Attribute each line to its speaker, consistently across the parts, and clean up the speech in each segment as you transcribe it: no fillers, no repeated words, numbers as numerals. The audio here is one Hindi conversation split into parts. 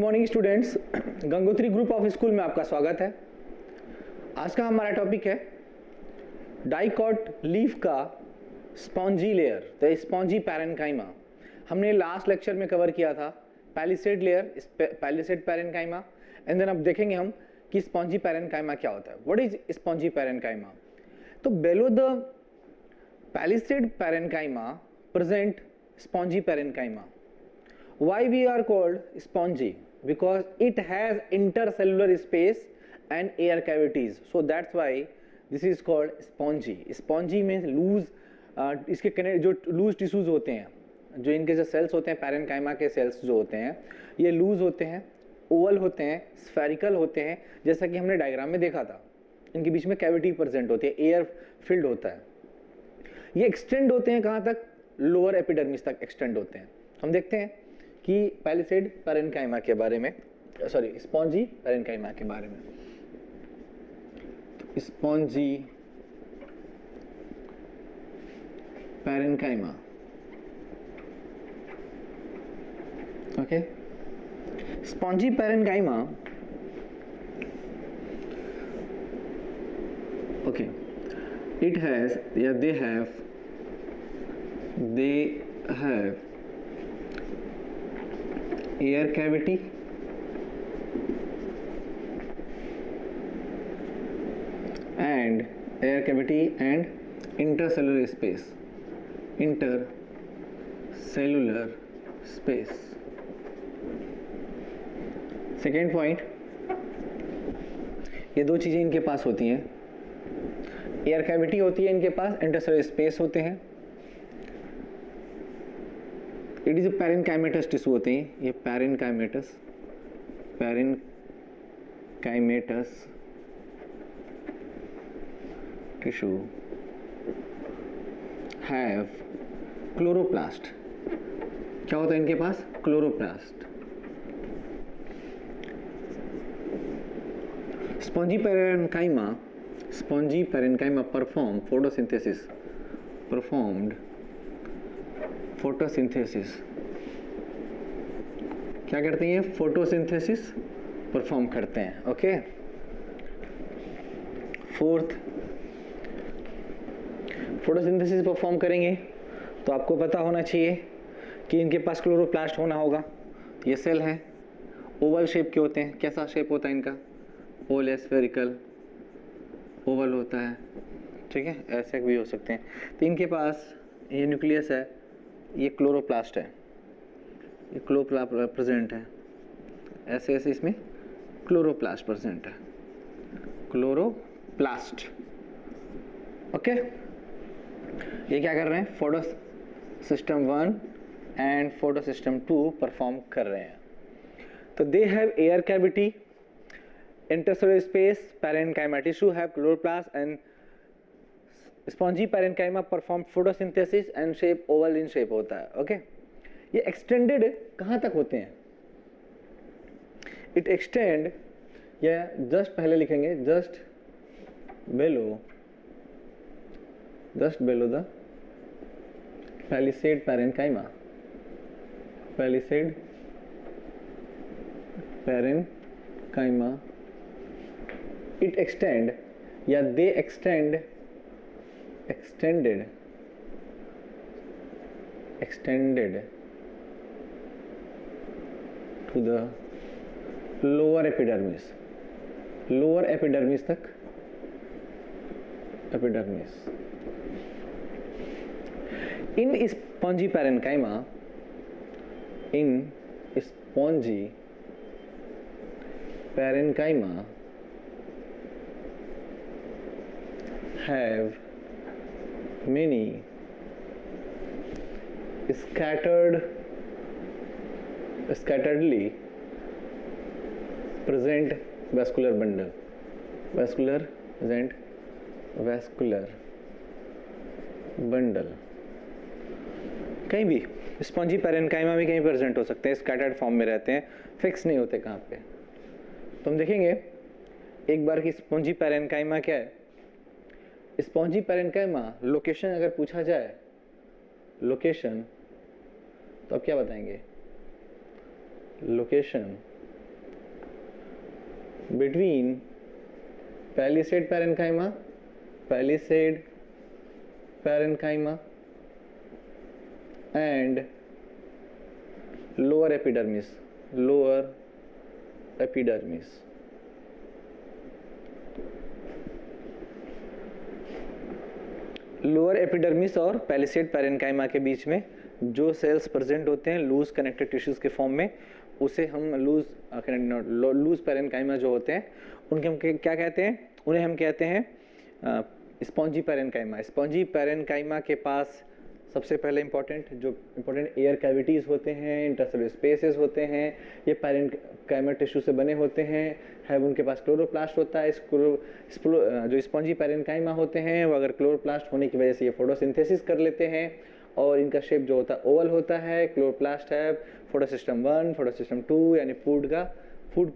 Speaker 1: Morning students, Gangotri group of school में आपका स्वागत है। आज का हमारा टॉपिक है डाइकॉट लीफ का स्पॉन्जी लेयर, तो स्पॉन्जी पैरेन्काइमा। हमने लास्ट लेक्चर में कवर किया था palisade layer, palisade parenchyma, and then अब देखेंगे हम कि स्पॉन्जी पैरेन्काइमा क्या होता है। What is spongy parenchyma? तो below the palisade parenchyma present spongy parenchyma. Why we are called spongy? Because it has intercellular space and air cavities. So that's why this is called spongy. Spongy means loose. इसके जो लूज टिश्यूज होते हैं, जो इनके जो सेल्स होते हैं, पैरेन्काइमा के सेल्स जो होते हैं, ये लूज होते हैं, ओवल होते हैं, स्फेरिकल होते हैं, जैसा कि हमने डायग्राम में देखा था। इनके बीच में कैविटी प्रेजेंट होती है, एयर फिल्ड होता है। ये एक्सटेंड होते हैं कहाँ तक? लोअर एपिडर्मिस तक एक्सटेंड होते हैं। हम देखते हैं कि पैलिसेड पैरेन्काइमा के बारे में, सॉरी स्पॉन्जी पैरेन्काइमा के बारे में। Spongy parenchyma, okay. Spongy parenchyma, okay, it has या they have air cavity and intercellular space, second point, ये दो चीजें इनके पास होती हैं, एयर कैविटी होती है इनके पास, इंटरसेलुलर स्पेस होते हैं। It is a parenchymatous tissue होते हैं, ये पैरेन्काइमेटस टिश्यू हैव क्लोरोप्लास्ट। क्या होता है इनके पास? Chloroplast. Spongy parenchyma perform photosynthesis. क्या करते हैं? फोटोसिंथेसिस परफॉर्म करते हैं, ओके। फोर्थ, फोटोसिंथेसिस परफॉर्म करेंगे तो आपको पता होना चाहिए कि इनके पास क्लोरोप्लास्ट होना होगा। ये सेल हैं, ओवल शेप के होते हैं। कैसा शेप होता है इनका? ओवल, स्फेरिकल, ओवल होता है, ठीक है, ऐसे भी हो सकते हैं। तो इनके पास ये न्यूक्लियस है, ये क्लोरोप्लास्ट है, ये क्लोरोप्लास्ट प्रेजेंट है, ऐसे ऐसे इसमें क्लोरोप्लास्ट प्रेजेंट है, क्लोरोप्लास्ट, ओके। ये क्या कर रहे हैं? Photo system 1 and photo system 2 perform कर रहे हैं। तो they have air cavity, intercellular space, parenchyma tissue have chloroplast and spongy parenchyma perform photosynthesis and shape oval in shape होता है, ओके। ये एक्सटेंडेड कहाँ तक होते हैं? इट एक्सटेंड, या जस्ट पहले लिखेंगे just bellow the palisade parenchyma, it extend या दे extended to the lower epidermis तक, epidermis. In spongy parenchyma have many scatteredly present vascular bundle, कहीं भी स्पॉन्जी पैरेन्काइमा भी कहीं प्रेजेंट हो सकते हैं, स्कैटर्ड फॉर्म में रहते हैं, फिक्स नहीं होते कहाँ पे। तो हम देखेंगे एक बार कि स्पॉन्जी पैरेन्काइमा क्या है। स्पॉन्जी पैरेन्काइमा लोकेशन अगर पूछा जाए, लोकेशन, तो आप क्या बताएंगे? Location between palisade parenchyma and lower epidermis. Lower epidermis और पैलिसेड पैरेन्काइमा के बीच में जो सेल्स प्रेजेंट होते हैं लूज कनेक्टेड टिश्यूज के फॉर्म में, उसे हम लूज पैरेन्काइमा जो होते हैं उनके हम क्या कहते हैं, उन्हें हम कहते हैं स्पॉन्जी पैरेन्काइमा। स्पॉन्जी पैरेन्काइमा के पास सबसे पहले इंपॉर्टेंट एयर कैविटीज होते हैं, इंटरसेलुलर स्पेसेस होते हैं, ये पैरेन्काइमा टिश्यू से बने होते हैं, उनके पास क्लोरोप्लास्ट होता है। जो स्पॉन्जी पैरेन्काइमा होते हैं वो अगर क्लोरोप्लास्ट होने की वजह से ये फोटोसिंथेसिस कर लेते हैं और इनका शेप जो होता है ओवल होता है। क्लोरोप्लास्ट है, फोटोसिस्टम 1, फोटोसिस्टम 2 यानी फूड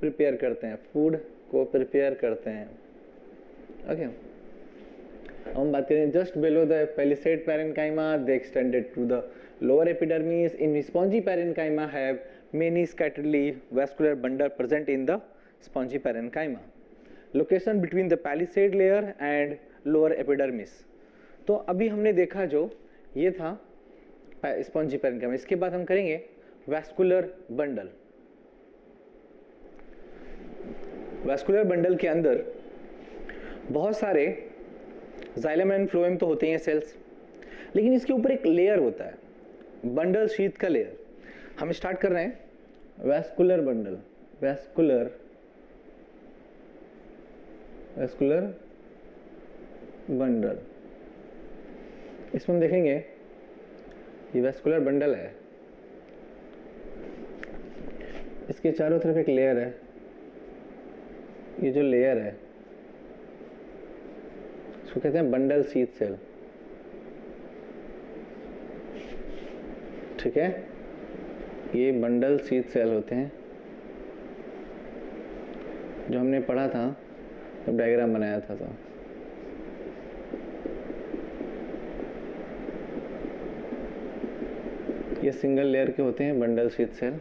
Speaker 1: प्रिपेयर करते हैं, फूड को प्रिपेयर करते हैं। ओके, हम बात करें just below the palisade parenchyma, they extended to the lower epidermis. In spongy parenchyma have many scattered vascular bundle present in the spongy parenchyma. Location between the palisade layer and lower epidermis. तो अभी हमने देखा जो ये था स्पॉन्जी पैरेन्काइमा। इसके बाद हम करेंगे वैस्कुलर बंडल। वैस्कुलर बंडल के अंदर बहुत सारे जाइलम एंड फ्लोएम तो होते हैं सेल्स, लेकिन इसके ऊपर एक लेयर होता है, बंडल शीथ का लेयर। हम स्टार्ट कर रहे हैं वैस्कुलर बंडल। वैस्कुलर बंडल, इसमें हम देखेंगे ये वैस्कुलर बंडल है, इसके चारों तरफ एक लेयर है। ये जो लेयर है इसको कहते हैं बंडल शीथ सेल। ठीक है, ये बंडल शीथ सेल होते हैं जो हमने पढ़ा था जब डायग्राम बनाया था। तो ये सिंगल लेयर के होते हैं बंडल शीथ सेल।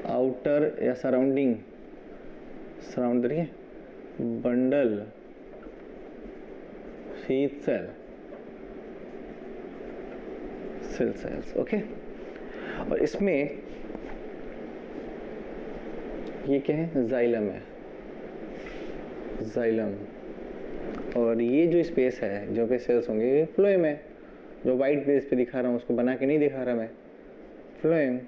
Speaker 1: आउटर या सराउंड करिए बंडल शीथ सेल्स। ओके, और इसमें ये क्या है, जाइलम है, जाइलम। और ये जो स्पेस है जो पे सेल्स होंगे ये फ्लोएम है, जो वाइट बेस पे दिखा रहा हूँ उसको बना के नहीं दिखा रहा मैं, फ्लोएम।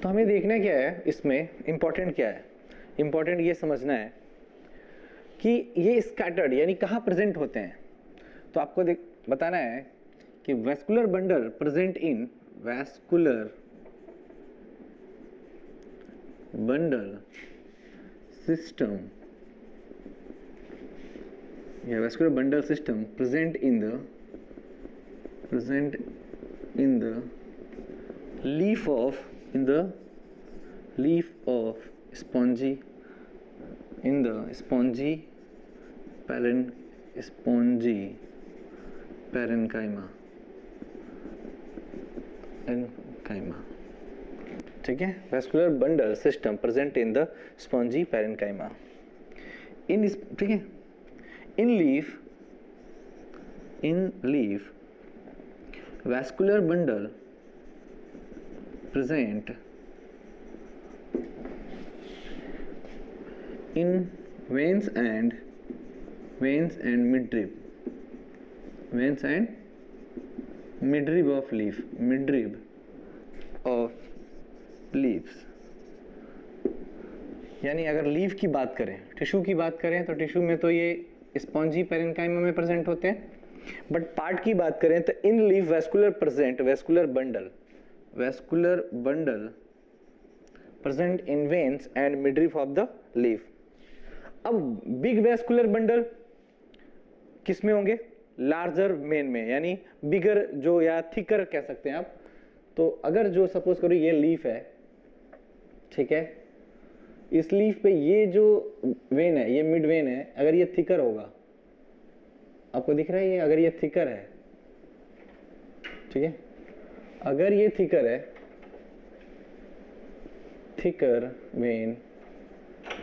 Speaker 1: तो हमें देखना क्या है, इसमें इंपॉर्टेंट क्या है, इंपॉर्टेंट ये समझना है कि ये स्कैटर्ड यानी कहाँ प्रेजेंट होते हैं। तो आपको बताना है कि vascular bundle present in vascular bundle system या vascular bundle system present in the leaf of spongy parenchyma। ठीक है, vascular bundle system present in the spongy parenchyma. ठीक है, in leaf vascular bundle present in veins and midrib of leaves। यानी अगर लीफ की बात करें, टिश्यू की बात करें, तो टिश्यू में तो ये स्पॉन्जी पैरेन्काइमा में प्रेजेंट होते हैं, बट पार्ट की बात करें तो in leaf vascular bundle present in veins and midrib of the leaf. अब बिग वैस्कुलर बंडल किस में होंगे, लार्जर मेन में, यानी बिगर जो या थिकर कह सकते हैं आप। तो अगर जो सपोज करो ये लीफ है, ठीक है, इस लीफ पे ये जो वेन है, ये मिड वेन है, अगर ये थिकर होगा, आपको दिख रहा है ये, अगर ये थिकर है, ठीक है, अगर ये थिकर है, थिकर वेन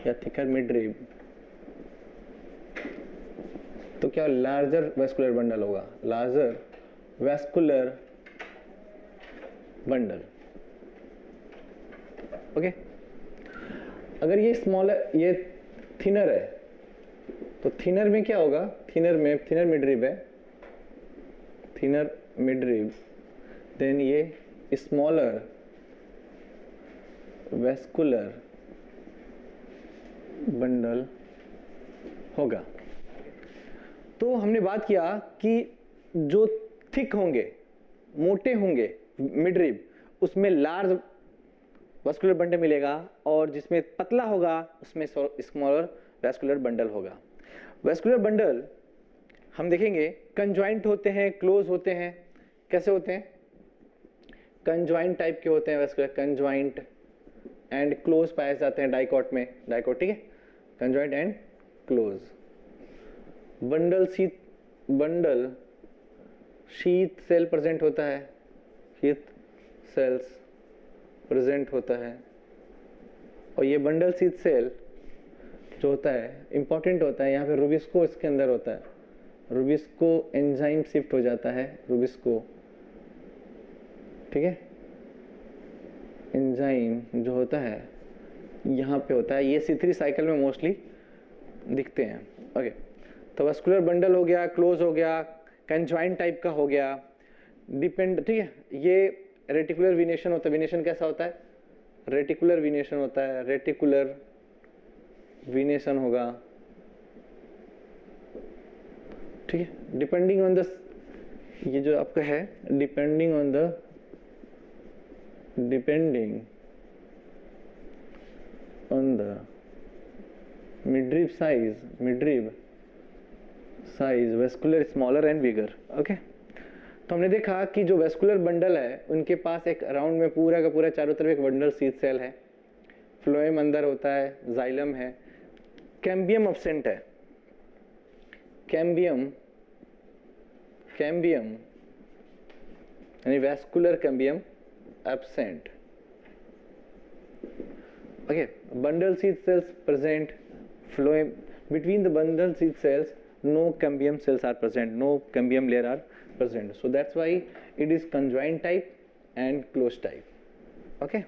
Speaker 1: या थिकर मिडरिब, तो क्या लार्जर वेस्कुलर बंडल होगा, लार्जर वेस्कुलर बंडल। ओके, अगर ये स्मॉलर, ये थिनर है, तो थिनर में क्या होगा, थिनर में थिनर मिडरिब है, थिनर मिडरिब, देन ये स्मॉलर वेस्कुलर बंडल होगा। तो हमने बात किया कि जो थिक होंगे, मोटे होंगे मिडरिब, उसमें लार्ज वेस्कुलर बंडल मिलेगा, और जिसमें पतला होगा उसमें स्मॉलर वेस्कुलर बंडल होगा। वेस्कुलर बंडल हम देखेंगे कंजॉइंट होते हैं, क्लोज होते हैं। कैसे होते हैं? कंजॉइंट टाइप के होते हैं वेस्कुलर, कंजॉइंट एंड क्लोज पाए जाते हैं डाइकॉट में, डाइकॉट, ठीक है, conjoint and close. Bundle sheath cell present होता है, शीथ सेल्स प्रेजेंट होता है, और ये बंडल शीथ सेल जो होता है इंपॉर्टेंट होता है, यहाँ पे रूबिस्को इसके अंदर होता है, रूबिस्को एंजाइम शिफ्ट हो जाता है, रूबिस्को, ठीक है, एंजाइम जो होता है यहाँ पे होता है, ये C3 साइकिल में मोस्टली दिखते हैं। ओके, तो वेस्कुलर बंडल हो गया, क्लोज हो गया, कंजॉइंट टाइप का हो गया, डिपेंड, ठीक है। ये रेटिकुलर विनेशन होता है, विनेशन कैसा होता है, रेटिकुलर विनेशन होता है, रेटिकुलर विनेशन होगा, ठीक है, डिपेंडिंग ऑन द, ये जो आपका है depending on the midrib size vascular smaller and bigger. Okay, तो हमने देखा कि जो वेस्कुलर बंडल है उनके पास एक राउंड में पूरा का पूरा चारों तरफ एक बंडल शीथ सेल है, फ्लोएम अंदर होता है, जाइलम है, कैम्बियम एब्सेंट है, कैम्बियम यानी vascular cambium absent. Okay, bundle sheath cells present, phloem, between the bundle sheath cells no cambium cells are present, no cambium layer are present, so that's why it is conjoined type and closed type. Okay.